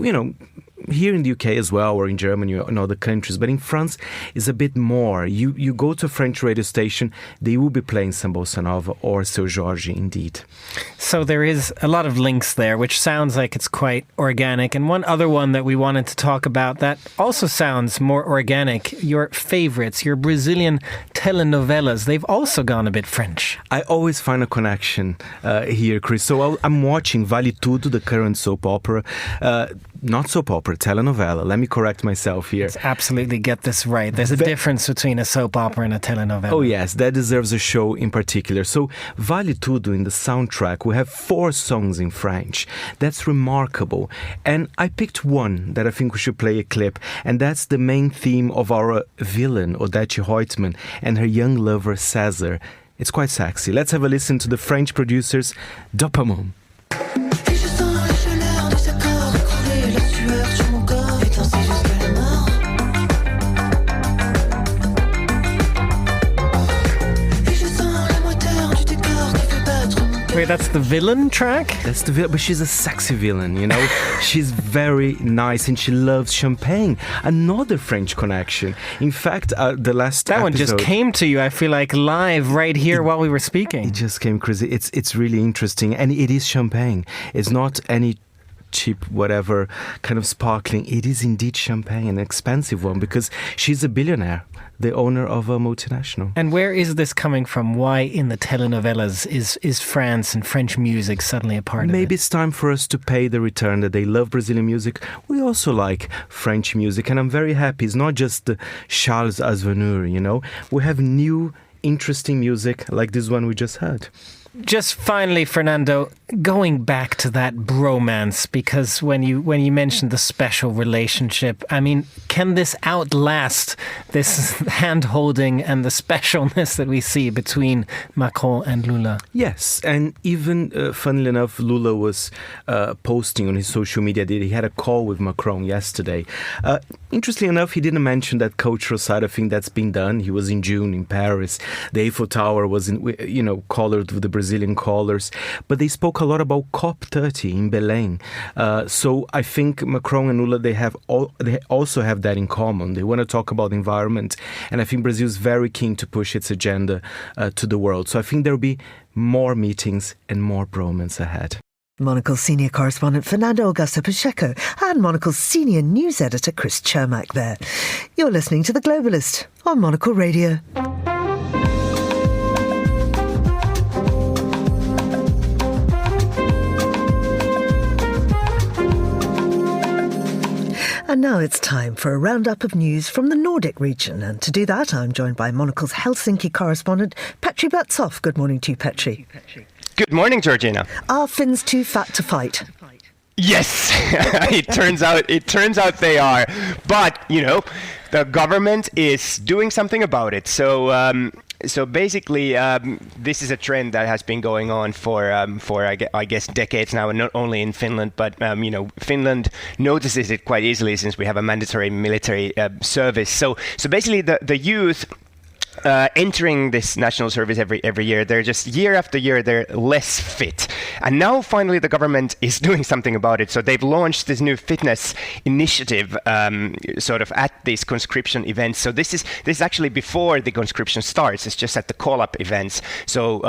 here in the UK as well, or in Germany or in other countries, but in France it's a bit more. You go to a French radio station, they will be playing some bossa nova or Seu Jorge indeed. So there is a lot of links there, which sounds like it's quite organic. And one other one that we wanted to talk about that also sounds more organic, your favorites, your Brazilian telenovelas, they've also gone a bit French. I always find a connection here, Chris. So I'm watching Vale Tudo, the current soap opera. Not soap opera, telenovela. Let me correct myself here. Let's absolutely get this right. There's a difference between a soap opera and a telenovela. Oh yes, that deserves a show in particular. So Vale Tudo, in the soundtrack, we have 4 songs in French. That's remarkable. And I picked one that I think we should play a clip, and that's the main theme of our villain, Odette Reutemann, and her young lover, César. It's quite sexy. Let's have a listen to the French producers, Dopamine. Wait, that's the villain track? That's the villain, but she's a sexy villain, you know? She's very nice and she loves champagne. Another French connection. In fact, the last That episode, one just came to you, I feel like, live right here while we were speaking. It just came crazy. It's really interesting. And it is champagne. It's not any cheap whatever kind of sparkling. It is indeed champagne, an expensive one, because she's a billionaire, the owner of a multinational. And where is this coming from? Why in the telenovelas is France and French music suddenly a part of it? Maybe it's time for us to pay the return that they love Brazilian music. We also like French music, and I'm very happy. It's not just the Charles Aznavour, you know. We have new, interesting music like this one we just heard. Just finally, Fernando, going back to that bromance, because when you mentioned the special relationship, I mean, can this outlast this hand-holding and the specialness that we see between Macron and Lula? Yes, and even, funnily enough, Lula was posting on his social media that he had a call with Macron yesterday. Interestingly enough, he didn't mention that cultural side of thing that's been done. He was in June in Paris. The Eiffel Tower was, colored with the Brazilian colours, but they spoke a lot about COP30 in Belém. So I think Macron and Lula, they also have that in common. They want to talk about the environment, and I think Brazil is very keen to push its agenda to the world. So I think there will be more meetings and more bromance ahead. Monocle's senior correspondent Fernando Augusto Pacheco and Monocle's senior news editor Chris Chermak there. You're listening to The Globalist on Monocle Radio. And now it's time for a roundup of news from the Nordic region. And to do that, I'm joined by Monocle's Helsinki correspondent, Petri Blatsov. Good morning to you, Petri. Good morning, Georgina. Are Finns too fat to fight? Yes, it turns out they are. But, the government is doing something about it. So basically, this is a trend that has been going on for I guess decades now, and not only in Finland, but Finland notices it quite easily since we have a mandatory military service. So basically, the youth entering this national service every year, they're just year after year they're less fit, and now finally the government is doing something about it. So they've launched this new fitness initiative sort of at these conscription events. So this is actually before the conscription starts. It's just at the call-up events. So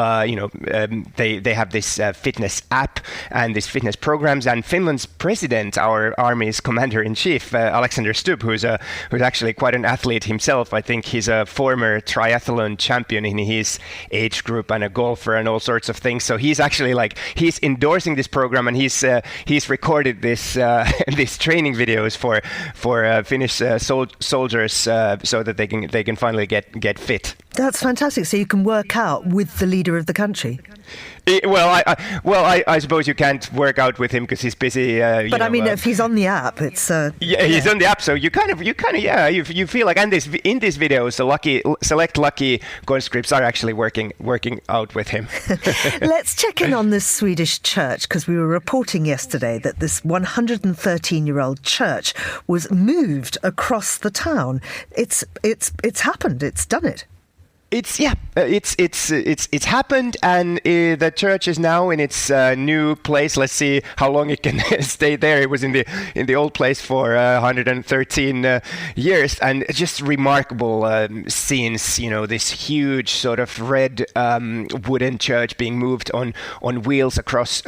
they have this fitness app and these fitness programs, and Finland's president, our army's commander-in-chief, Alexander Stubb, who's actually quite an athlete himself. I think he's a former triathlon champion in his age group and a golfer and all sorts of things. So he's actually he's endorsing this program, and he's recorded this these training videos for Finnish soldiers so that they can finally get fit. That's fantastic. So you can work out with the leader of the country. I suppose you can't work out with him because he's busy. But I mean, if he's on the app, it's he's on the app. So you feel like, and in these videos, the select lucky conscripts are actually working out with him. Let's check in on this Swedish church, because we were reporting yesterday that this 113-year-old church was moved across the town. It's happened. It's done it. It's happened, and the church is now in its new place. Let's see how long it can stay there. It was in the old place for 113 years, and just remarkable scenes. This huge sort of red wooden church being moved on wheels across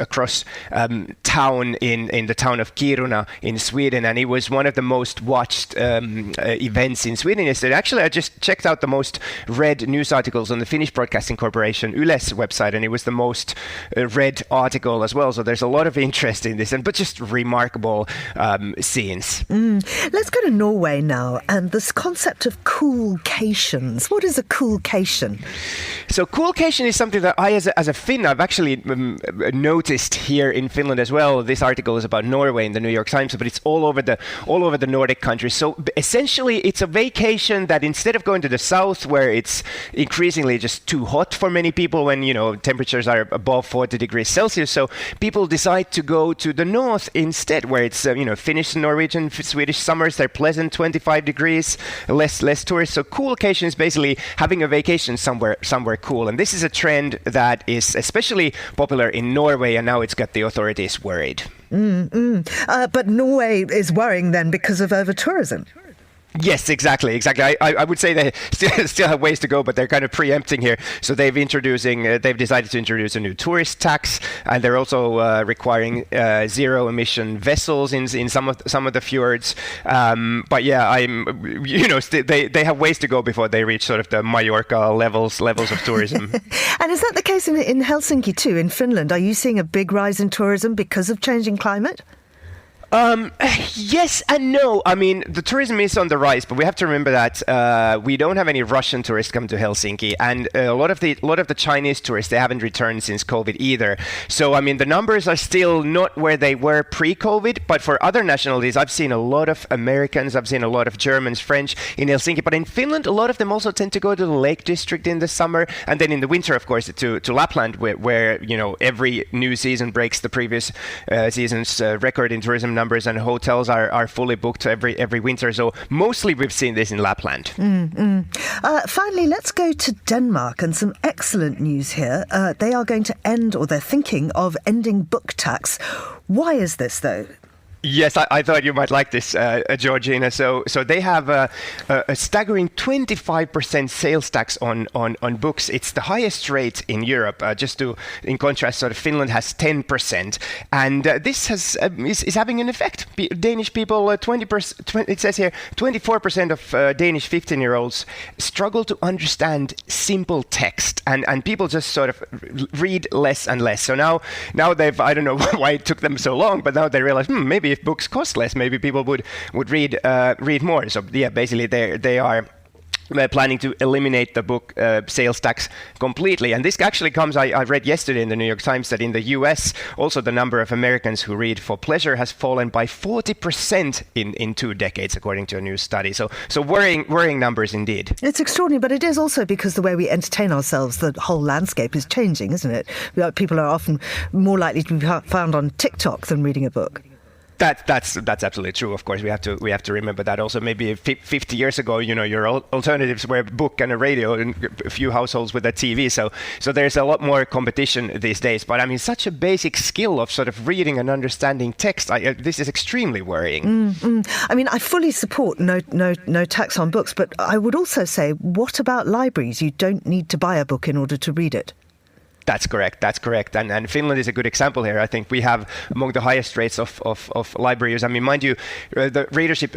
town in the town of Kiruna in Sweden, and it was one of the most watched events in Sweden yesterday. Actually, I just checked out the most read news articles on the Finnish Broadcasting Corporation Yle's website, and it was the most read article as well. So there's a lot of interest in this, but just remarkable scenes. Let's go to Norway now, and this concept of coolcations. What is a coolcation? So coolcation is something that I, as a Finn, I've actually noticed here in Finland as well. This article is about Norway in the New York Times, but it's all over the Nordic countries. So essentially, it's a vacation that instead of going to the south, where it's increasingly just too hot for many people when temperatures are above 40 degrees Celsius, so people decide to go to the north instead, where it's Finnish, Norwegian, Swedish summers. They're pleasant, 25 degrees, less tourists. So coolcation is basically having a vacation somewhere cool, and this is a trend that is especially popular in Norway, and now it's got the authorities worried. But Norway is worrying then because of over-tourism. Yes, exactly. I would say they still have ways to go, but they're kind of preempting here. So they've decided to introduce a new tourist tax, and they're also requiring zero-emission vessels in some of the fjords. But yeah, they have ways to go before they reach sort of the Mallorca levels of tourism. And is that the case in Helsinki too? In Finland, are you seeing a big rise in tourism because of changing climate? Yes and no. I mean, the tourism is on the rise, but we have to remember that we don't have any Russian tourists come to Helsinki, and a lot of the Chinese tourists, they haven't returned since COVID either. So I mean, the numbers are still not where they were pre-COVID. But for other nationalities, I've seen a lot of Americans, I've seen a lot of Germans, French in Helsinki. But in Finland, a lot of them also tend to go to the Lake District in the summer, and then in the winter, of course, to Lapland, where every new season breaks the previous season's record in tourism numbers, and hotels are fully booked every winter. So mostly we've seen this in Lapland. Finally, let's go to Denmark, and some excellent news here. They are going to end, or they're thinking of ending, book tax. Why is this, though? Yes, I thought you might like this, Georgina. So they have a staggering 25% sales tax on books. It's the highest rate in Europe. In contrast, sort of Finland has 10%, and this is having an effect. Danish people, 20%. It says here, 24% of Danish 15-year-olds struggle to understand simple text, and people just sort of read less and less. So now they've, I don't know why it took them so long, but now they realize maybe if books cost less, maybe people would read more. So yeah, basically they are planning to eliminate the book sales tax completely. And this actually comes, I read yesterday in the New York Times that in the US, also the number of Americans who read for pleasure has fallen by 40% in 2 decades, according to a new study. So worrying numbers indeed. It's extraordinary, but it is also because the way we entertain ourselves, the whole landscape is changing, isn't it? People are often more likely to be found on TikTok than reading a book. That's absolutely true. Of course, we have to remember that. Also, maybe 50 years ago, your alternatives were a book and a radio, and a few households with a TV. So there's a lot more competition these days. But I mean, such a basic skill of sort of reading and understanding text. This is extremely worrying. I mean, I fully support no tax on books, but I would also say, what about libraries? You don't need to buy a book in order to read it. That's correct. And Finland is a good example here. I think we have among the highest rates of library use. I mean, mind you, the readership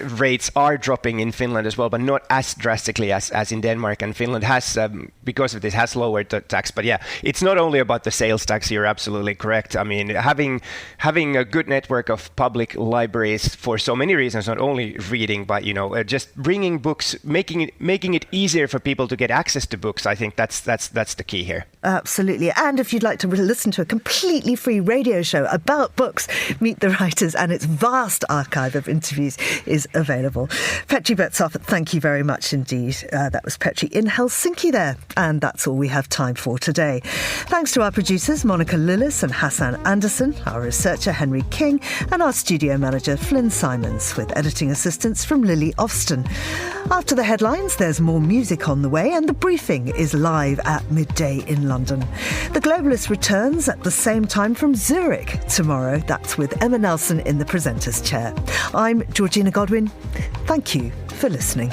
rates are dropping in Finland as well, but not as drastically as in Denmark. And Finland has, because of this, has lowered the tax. But yeah, it's not only about the sales tax. You're absolutely correct. I mean, having a good network of public libraries for so many reasons, not only reading, but just bringing books, making it easier for people to get access to books. I think that's the key here. Absolutely. And if you'd like to listen to a completely free radio show about books, Meet the Writers and its vast archive of interviews is available. Petri Betsov, thank you very much indeed. That was Petri in Helsinki there. And that's all we have time for today. Thanks to our producers, Monica Lillis and Hassan Anderson, our researcher, Henry King, and our studio manager, Flynn Simons, with editing assistance from Lily Ofston. After the headlines, there's more music on the way, and the briefing is live at midday in London. The Globalist returns at the same time from Zurich tomorrow. That's with Emma Nelson in the presenter's chair. I'm Georgina Godwin. Thank you for listening.